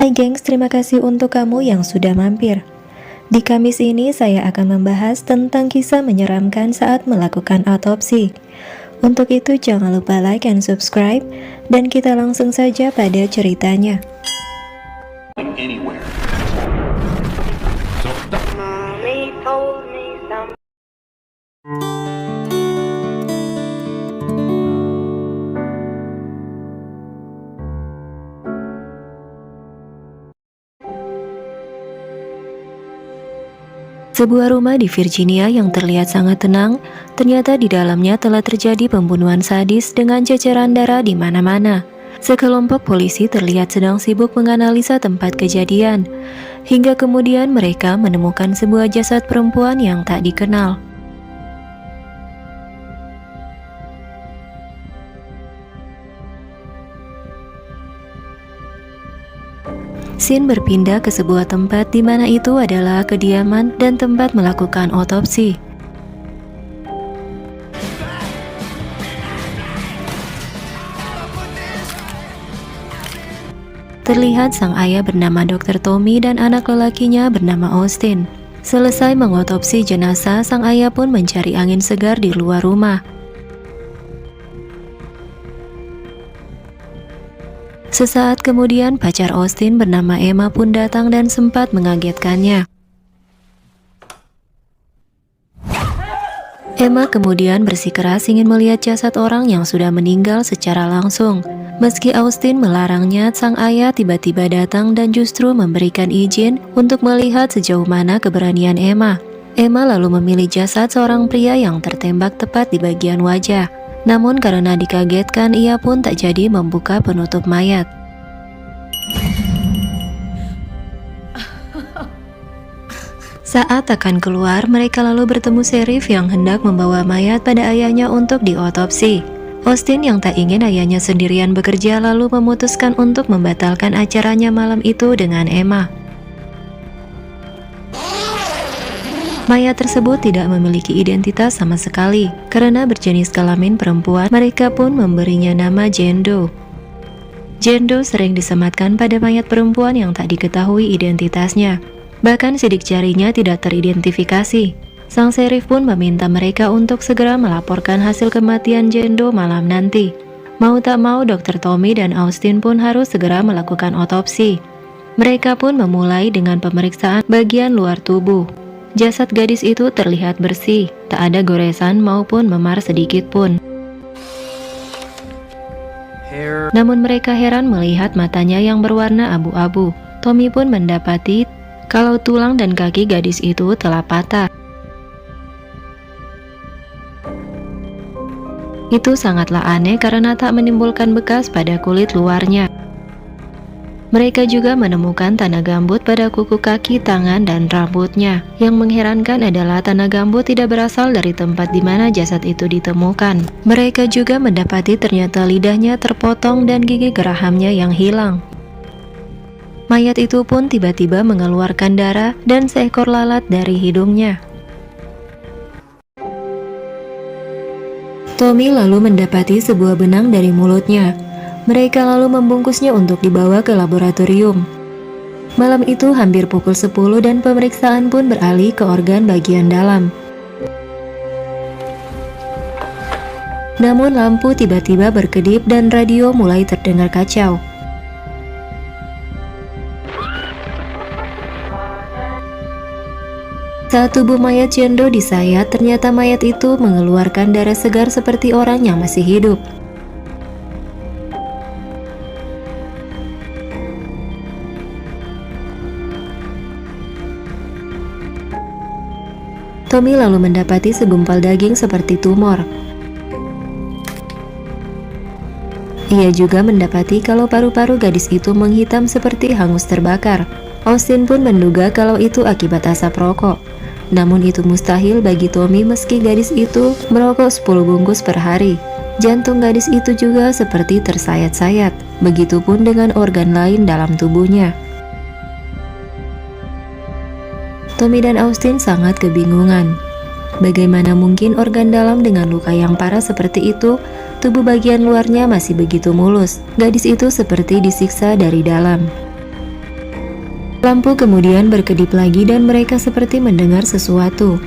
Hai gengs, terima kasih untuk kamu yang sudah mampir. Di Kamis ini saya akan membahas tentang kisah menyeramkan saat melakukan autopsi. Untuk itu jangan lupa like and subscribe, dan kita langsung saja pada ceritanya. Anywhere. Mommy told me something. Sebuah rumah di Virginia yang terlihat sangat tenang, ternyata di dalamnya telah terjadi pembunuhan sadis dengan ceceran darah di mana-mana. Sekelompok polisi terlihat sedang sibuk menganalisa tempat kejadian, hingga kemudian mereka menemukan sebuah jasad perempuan yang tak dikenal. Scene berpindah ke sebuah tempat di mana itu adalah kediaman dan tempat melakukan otopsi. Terlihat sang ayah bernama Dr. Tommy dan anak lelakinya bernama Austin. Selesai mengotopsi jenazah, sang ayah pun mencari angin segar di luar rumah. Sesaat kemudian pacar Austin bernama Emma pun datang dan sempat mengagetkannya. Emma kemudian bersikeras ingin melihat jasad orang yang sudah meninggal secara langsung. Meski Austin melarangnya, sang ayah tiba-tiba datang dan justru memberikan izin untuk melihat sejauh mana keberanian Emma. Emma lalu memilih jasad seorang pria yang tertembak tepat di bagian wajah. Namun karena dikagetkan, ia pun tak jadi membuka penutup mayat. Saat akan keluar, mereka lalu bertemu sheriff yang hendak membawa mayat pada ayahnya untuk diotopsi. Austin yang tak ingin ayahnya sendirian bekerja lalu memutuskan untuk membatalkan acaranya malam itu dengan Emma. Mayat tersebut tidak memiliki identitas sama sekali. Karena berjenis kelamin perempuan, mereka pun memberinya nama Jane Doe. Jane Doe sering disematkan pada mayat perempuan yang tak diketahui identitasnya. Bahkan sidik jarinya tidak teridentifikasi. Sang sheriff pun meminta mereka untuk segera melaporkan hasil kematian Jane Doe malam nanti. Mau tak mau, Dr. Tommy dan Austin pun harus segera melakukan otopsi. Mereka pun memulai dengan pemeriksaan bagian luar tubuh. Jasad gadis itu terlihat bersih, tak ada goresan maupun memar sedikit pun. Namun mereka heran melihat matanya yang berwarna abu-abu. Tommy pun mendapati kalau tulang dan kaki gadis itu telah patah. Itu sangatlah aneh karena tak menimbulkan bekas pada kulit luarnya. Mereka juga menemukan tanah gambut pada kuku kaki, tangan, dan rambutnya. Yang mengherankan adalah tanah gambut tidak berasal dari tempat di mana jasad itu ditemukan. Mereka juga mendapati ternyata lidahnya terpotong dan gigi gerahamnya yang hilang. Mayat itu pun tiba-tiba mengeluarkan darah dan seekor lalat dari hidungnya. Tommy lalu mendapati sebuah benang dari mulutnya. Mereka lalu membungkusnya untuk dibawa ke laboratorium. Malam itu hampir pukul 10 dan pemeriksaan pun beralih ke organ bagian dalam. Namun lampu tiba-tiba berkedip dan radio mulai terdengar kacau. Saat tubuh mayat Jane Doe disayat, ternyata mayat itu mengeluarkan darah segar seperti orang yang masih hidup. Tommy lalu mendapati segumpal daging seperti tumor. Ia juga mendapati kalau paru-paru gadis itu menghitam seperti hangus terbakar. Austin pun menduga kalau itu akibat asap rokok. Namun itu mustahil bagi Tommy meski gadis itu merokok 10 bungkus per hari. Jantung gadis itu juga seperti tersayat-sayat. Begitupun dengan organ lain dalam tubuhnya. Tommy dan Austin sangat kebingungan. Bagaimana mungkin organ dalam dengan luka yang parah seperti itu, tubuh bagian luarnya masih begitu mulus. Gadis itu seperti disiksa dari dalam. Lampu kemudian berkedip lagi dan mereka seperti mendengar sesuatu.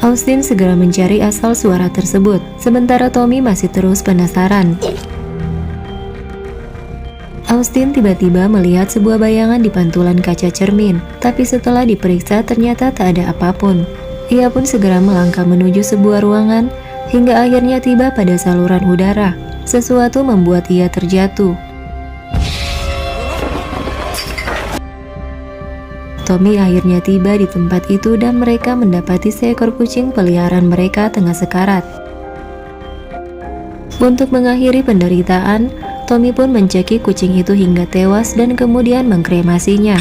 Austin segera mencari asal suara tersebut, sementara Tommy masih terus penasaran. Austin tiba-tiba melihat sebuah bayangan di pantulan kaca cermin, tapi setelah diperiksa ternyata tak ada apapun. Ia pun segera melangkah menuju sebuah ruangan, hingga akhirnya tiba pada saluran udara. Sesuatu membuat ia terjatuh. Tommy akhirnya tiba di tempat itu dan mereka mendapati seekor kucing peliharaan mereka tengah sekarat. Untuk mengakhiri penderitaan, Tommy pun mencekik kucing itu hingga tewas dan kemudian mengkremasinya.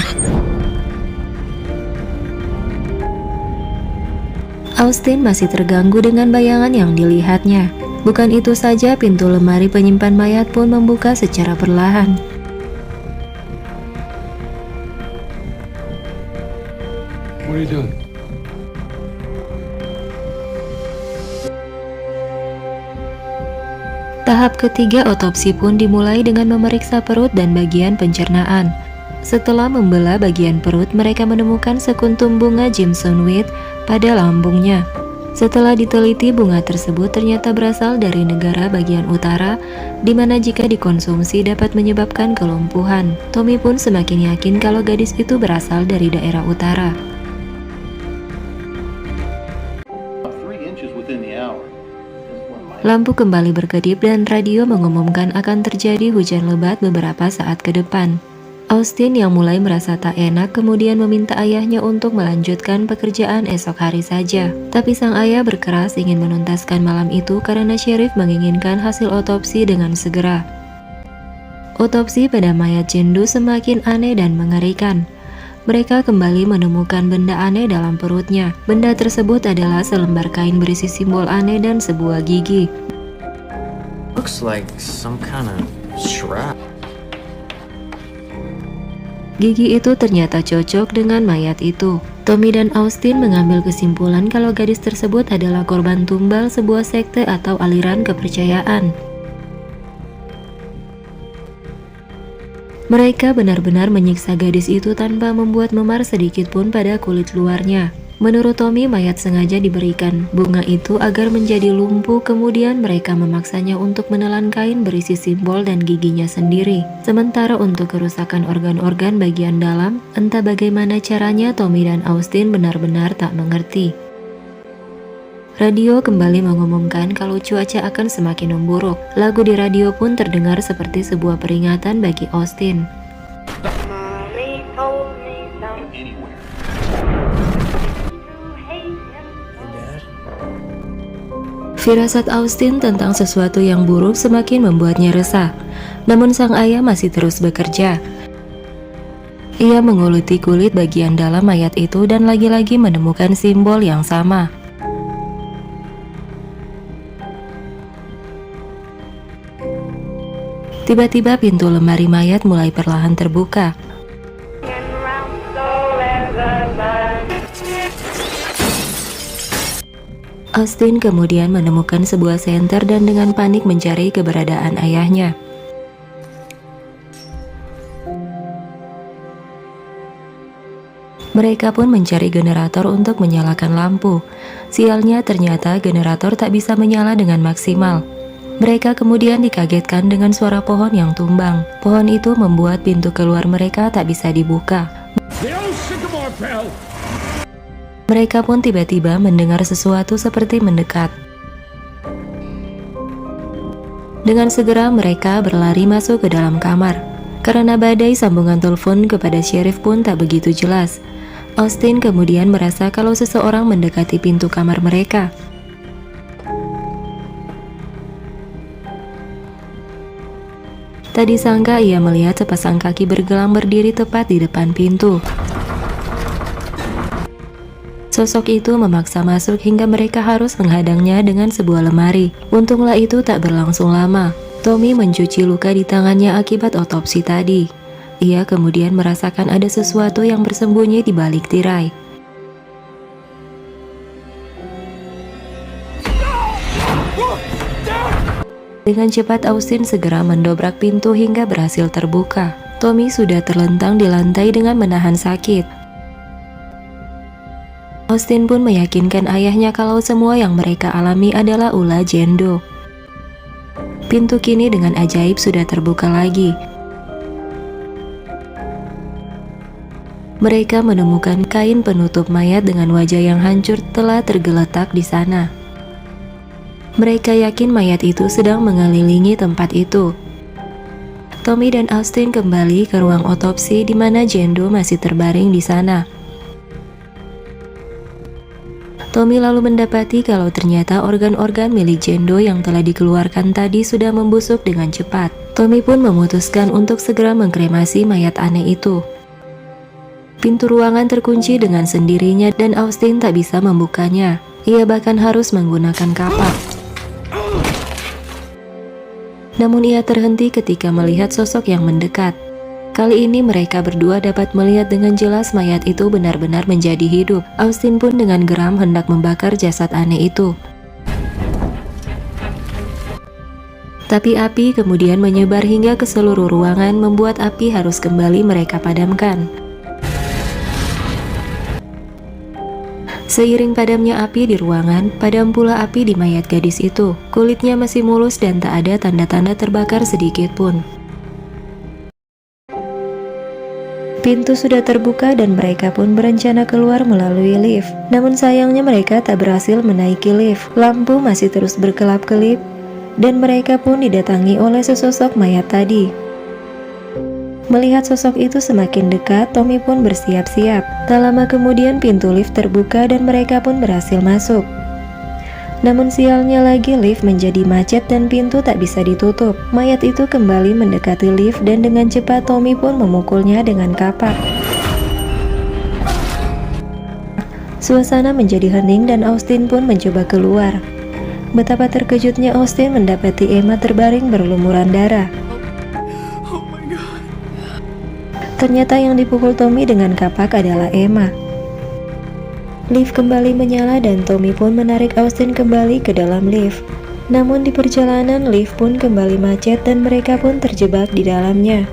Austin masih terganggu dengan bayangan yang dilihatnya. Bukan itu saja, pintu lemari penyimpan mayat pun membuka secara perlahan. What are you doing? Tahap ketiga otopsi pun dimulai dengan memeriksa perut dan bagian pencernaan. Setelah membelah bagian perut, mereka menemukan sekuntum bunga Jimsonweed pada lambungnya. Setelah diteliti, bunga tersebut ternyata berasal dari negara bagian utara, di mana jika dikonsumsi dapat menyebabkan kelumpuhan. Tommy pun semakin yakin kalau gadis itu berasal dari daerah utara. 3 inches within the hour. Lampu kembali berkedip dan radio mengumumkan akan terjadi hujan lebat beberapa saat ke depan. Austin yang mulai merasa tak enak kemudian meminta ayahnya untuk melanjutkan pekerjaan esok hari saja. Tapi sang ayah berkeras ingin menuntaskan malam itu karena Sheriff menginginkan hasil otopsi dengan segera. Otopsi pada mayat Jendo semakin aneh dan mengerikan. Mereka kembali menemukan benda aneh dalam perutnya. Benda tersebut adalah selembar kain berisi simbol aneh dan sebuah gigi. Looks like some kind of strap. Gigi itu ternyata cocok dengan mayat itu. Tommy dan Austin mengambil kesimpulan kalau gadis tersebut adalah korban tumbal sebuah sekte atau aliran kepercayaan. Mereka benar-benar menyiksa gadis itu tanpa membuat memar sedikit pun pada kulit luarnya. Menurut Tommy, mayat sengaja diberikan bunga itu agar menjadi lumpuh, kemudian mereka memaksanya untuk menelan kain berisi simbol dan giginya sendiri. Sementara untuk kerusakan organ-organ bagian dalam, entah bagaimana caranya Tommy dan Austin benar-benar tak mengerti. Radio kembali mengumumkan kalau cuaca akan semakin memburuk. Lagu di radio pun terdengar seperti sebuah peringatan bagi Austin. Mommy told me something Anywhere. to hate him. Firasat Austin tentang sesuatu yang buruk semakin membuatnya resah. Namun sang ayah masih terus bekerja. Ia menguluti kulit bagian dalam mayat itu dan lagi-lagi menemukan simbol yang sama. Tiba-tiba pintu lemari mayat mulai perlahan terbuka. And round so as a man. Austin kemudian menemukan sebuah senter dan dengan panik mencari keberadaan ayahnya. Mereka pun mencari generator untuk menyalakan lampu. Sialnya ternyata generator tak bisa menyala dengan maksimal. Mereka kemudian dikagetkan dengan suara pohon yang tumbang. Pohon itu membuat pintu keluar mereka tak bisa dibuka. Mereka pun tiba-tiba mendengar sesuatu seperti mendekat. Dengan segera mereka berlari masuk ke dalam kamar. Karena badai, sambungan telepon kepada Sheriff pun tak begitu jelas. Austin kemudian merasa kalau seseorang mendekati pintu kamar mereka. Tak disangka ia melihat sepasang kaki bergelang berdiri tepat di depan pintu. Sosok itu memaksa masuk hingga mereka harus menghadangnya dengan sebuah lemari. Untunglah itu tak berlangsung lama. Tommy mencuci luka di tangannya akibat otopsi tadi. Ia kemudian merasakan ada sesuatu yang bersembunyi di balik tirai. Dengan cepat Austin segera mendobrak pintu hingga berhasil terbuka. Tommy sudah terlentang di lantai dengan menahan sakit. Austin pun meyakinkan ayahnya kalau semua yang mereka alami adalah ulah Jendo. Pintu kini dengan ajaib sudah terbuka lagi. Mereka menemukan kain penutup mayat dengan wajah yang hancur telah tergeletak di sana. Mereka yakin mayat itu sedang mengelilingi tempat itu. Tommy dan Austin kembali ke ruang otopsi di mana Jendo masih terbaring di sana. Tommy lalu mendapati kalau ternyata organ-organ milik Jendo yang telah dikeluarkan tadi sudah membusuk dengan cepat. Tommy pun memutuskan untuk segera mengkremasi mayat aneh itu. Pintu ruangan terkunci dengan sendirinya dan Austin tak bisa membukanya. Ia bahkan harus menggunakan kapak. Namun ia terhenti ketika melihat sosok yang mendekat. Kali ini mereka berdua dapat melihat dengan jelas mayat itu benar-benar menjadi hidup. Austin pun dengan geram hendak membakar jasad aneh itu. Tapi api kemudian menyebar hingga ke seluruh ruangan, membuat api harus kembali mereka padamkan. Seiring padamnya api di ruangan, padam pula api di mayat gadis itu. Kulitnya masih mulus dan tak ada tanda-tanda terbakar sedikit pun. Pintu sudah terbuka dan mereka pun berencana keluar melalui lift. Namun sayangnya mereka tak berhasil menaiki lift. Lampu masih terus berkelap-kelip dan mereka pun didatangi oleh sesosok mayat tadi. Melihat sosok itu semakin dekat, Tommy pun bersiap-siap. Tak lama kemudian pintu lift terbuka dan mereka pun berhasil masuk. Namun sialnya lagi lift menjadi macet dan pintu tak bisa ditutup. Mayat itu kembali mendekati lift dan dengan cepat Tommy pun memukulnya dengan kapak. Suasana menjadi hening dan Austin pun mencoba keluar. Betapa terkejutnya Austin mendapati Emma terbaring berlumuran darah. Ternyata yang dipukul Tommy dengan kapak adalah Emma. Lift kembali menyala dan Tommy pun menarik Austin kembali ke dalam lift. Namun di perjalanan lift pun kembali macet dan mereka pun terjebak di dalamnya.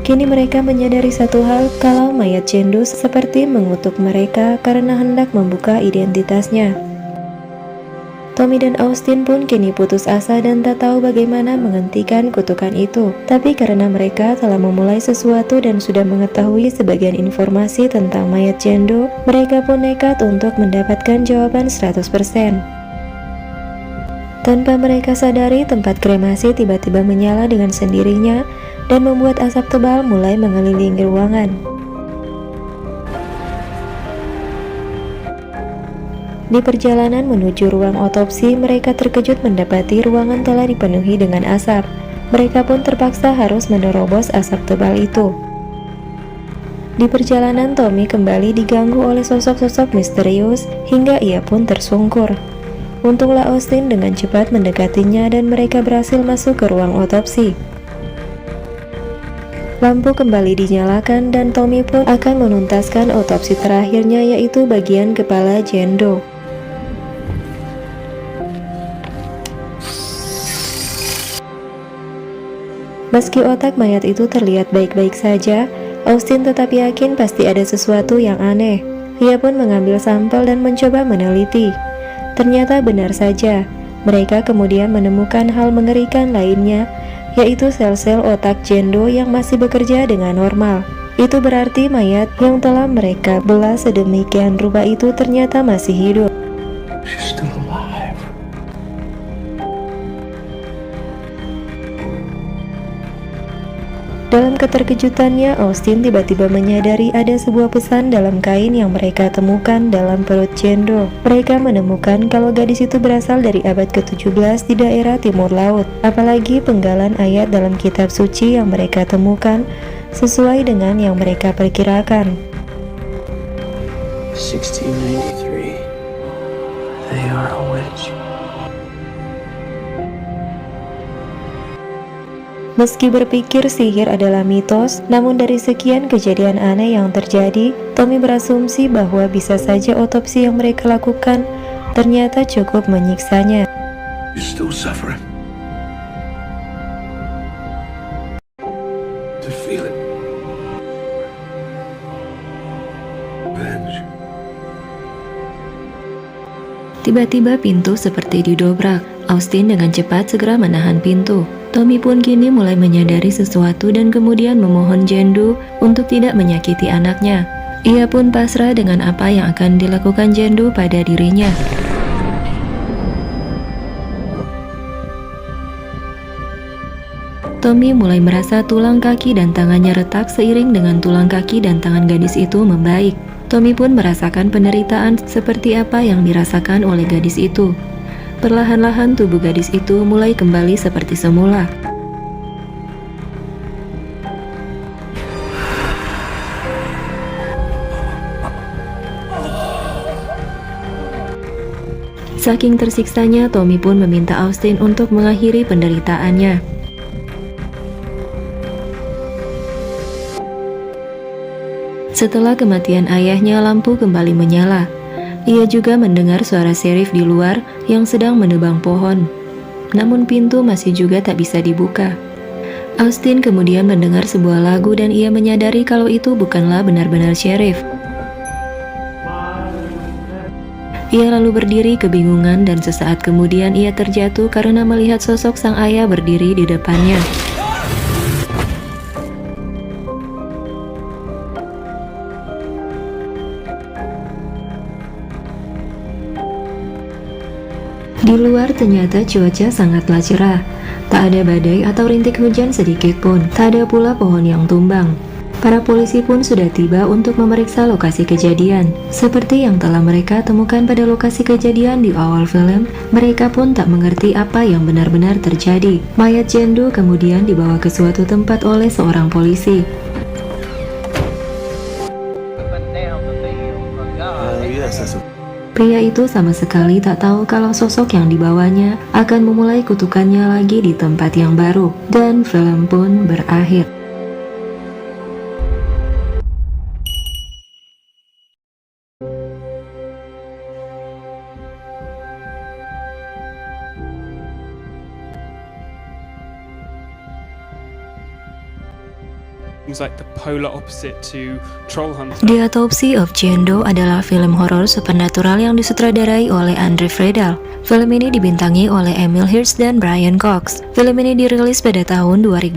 Kini mereka menyadari satu hal, kalau mayat Jendo seperti mengutuk mereka karena hendak membuka identitasnya. Tommy dan Austin pun kini putus asa dan tak tahu bagaimana menghentikan kutukan itu. Tapi karena mereka telah memulai sesuatu dan sudah mengetahui sebagian informasi tentang mayat Jendo, mereka pun nekat untuk mendapatkan jawaban 100%. Tanpa mereka sadari, tempat kremasi tiba-tiba menyala dengan sendirinya dan membuat asap tebal mulai mengelilingi ruangan. Di perjalanan menuju ruang otopsi, mereka terkejut mendapati ruangan telah dipenuhi dengan asap. Mereka pun terpaksa harus menerobos asap tebal itu. Di perjalanan, Tommy kembali diganggu oleh sosok-sosok misterius hingga ia pun tersungkur. Untunglah Austin dengan cepat mendekatinya dan mereka berhasil masuk ke ruang otopsi. Lampu kembali dinyalakan dan Tommy pun akan menuntaskan otopsi terakhirnya, yaitu bagian kepala Jendo. Meski otak mayat itu terlihat baik-baik saja, Austin tetap yakin pasti ada sesuatu yang aneh. Ia pun mengambil sampel dan mencoba meneliti. Ternyata benar saja, mereka kemudian menemukan hal mengerikan lainnya, yaitu sel-sel otak Jendo yang masih bekerja dengan normal. Itu berarti mayat yang telah mereka belah sedemikian rupa itu ternyata masih hidup. She's still alive. Dalam keterkejutannya, Austin tiba-tiba menyadari ada sebuah pesan dalam kain yang mereka temukan dalam perut Jendo. Mereka menemukan kalau gadis itu berasal dari abad ke-17 di daerah timur laut. Apalagi penggalan ayat dalam kitab suci yang mereka temukan sesuai dengan yang mereka perkirakan. 1693. They are a witch. Meski berpikir sihir adalah mitos, namun dari sekian kejadian aneh yang terjadi, Tommy berasumsi bahwa bisa saja otopsi yang mereka lakukan ternyata cukup menyiksanya. You're still suffering. To feel it Tiba-tiba pintu seperti didobrak. Austin dengan cepat segera menahan pintu. Tommy pun kini mulai menyadari sesuatu dan kemudian memohon Jendu untuk tidak menyakiti anaknya. Ia pun pasrah dengan apa yang akan dilakukan Jendu pada dirinya. Tommy mulai merasa tulang kaki dan tangannya retak seiring dengan tulang kaki dan tangan gadis itu membaik. Tommy pun merasakan penderitaan seperti apa yang dirasakan oleh gadis itu. Perlahan-lahan tubuh gadis itu mulai kembali seperti semula. Saking tersiksanya, Tommy pun meminta Austin untuk mengakhiri penderitaannya. Setelah kematian ayahnya, lampu kembali menyala. Ia juga mendengar suara Sheriff di luar yang sedang menebang pohon. Namun pintu masih juga tak bisa dibuka. Austin kemudian mendengar sebuah lagu dan ia menyadari kalau itu bukanlah benar-benar Sheriff. Ia lalu berdiri kebingungan dan sesaat kemudian ia terjatuh karena melihat sosok sang ayah berdiri di depannya. Di luar ternyata cuaca sangatlah cerah. Tak ada badai atau rintik hujan sedikit pun. Tak ada pula pohon yang tumbang. Para polisi pun sudah tiba untuk memeriksa lokasi kejadian. Seperti yang telah mereka temukan pada lokasi kejadian di awal film, mereka pun tak mengerti apa yang benar-benar terjadi. Mayat Jendu kemudian dibawa ke suatu tempat oleh seorang polisi. Pria itu sama sekali tak tahu kalau sosok yang dibawanya akan memulai kutukannya lagi di tempat yang baru. Dan film pun berakhir. Like the polar opposite to Trollhunter. The Autopsy of Jane Doe adalah film horor supernatural yang disutradarai oleh Andre Fredal. Film ini dibintangi oleh Emil Hirsch dan Brian Cox. Film ini dirilis pada tahun 2016.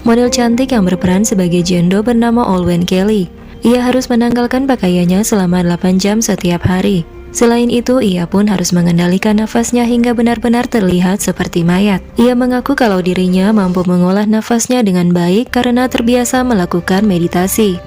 Model cantik yang berperan sebagai Jane Doe bernama Olwen Kelly. Ia harus menanggalkan pakaiannya selama 8 jam setiap hari. Selain itu, ia pun harus mengendalikan nafasnya hingga benar-benar terlihat seperti mayat. Ia mengaku kalau dirinya mampu mengolah nafasnya dengan baik karena terbiasa melakukan meditasi.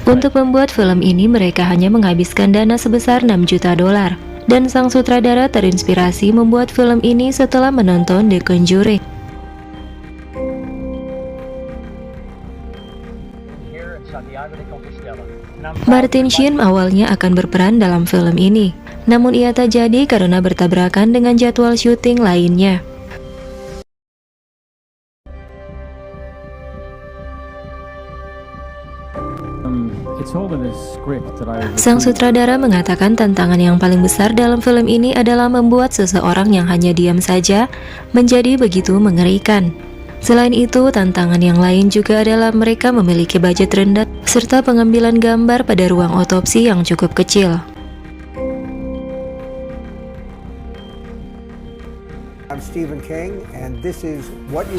Untuk membuat film ini, mereka hanya menghabiskan dana sebesar $6 juta. Dan sang sutradara terinspirasi membuat film ini setelah menonton The Conjuring. Martin Sheen awalnya akan berperan dalam film ini, namun ia tak jadi karena bertabrakan dengan jadwal syuting lainnya. Sang sutradara mengatakan tantangan yang paling besar dalam film ini adalah membuat seseorang yang hanya diam saja menjadi begitu mengerikan. Selain itu, tantangan yang lain juga adalah mereka memiliki budget rendah serta pengambilan gambar pada ruang otopsi yang cukup kecil.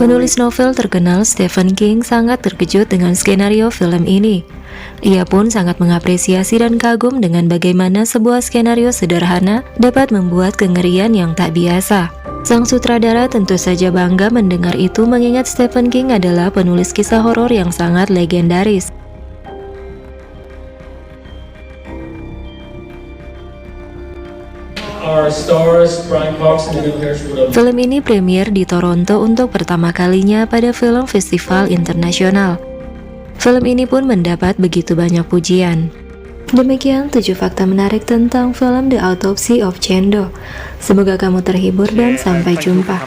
Penulis novel terkenal Stephen King sangat terkejut dengan skenario film ini. Ia pun sangat mengapresiasi dan kagum dengan bagaimana sebuah skenario sederhana dapat membuat kengerian yang tak biasa. Sang sutradara tentu saja bangga mendengar itu mengingat Stephen King adalah penulis kisah horor yang sangat legendaris. Film ini premier di Toronto untuk pertama kalinya pada Film Festival Internasional. Film ini pun mendapat begitu banyak pujian. Demikian 7 fakta menarik tentang film The Autopsy of Jane Doe. Semoga kamu terhibur dan sampai jumpa.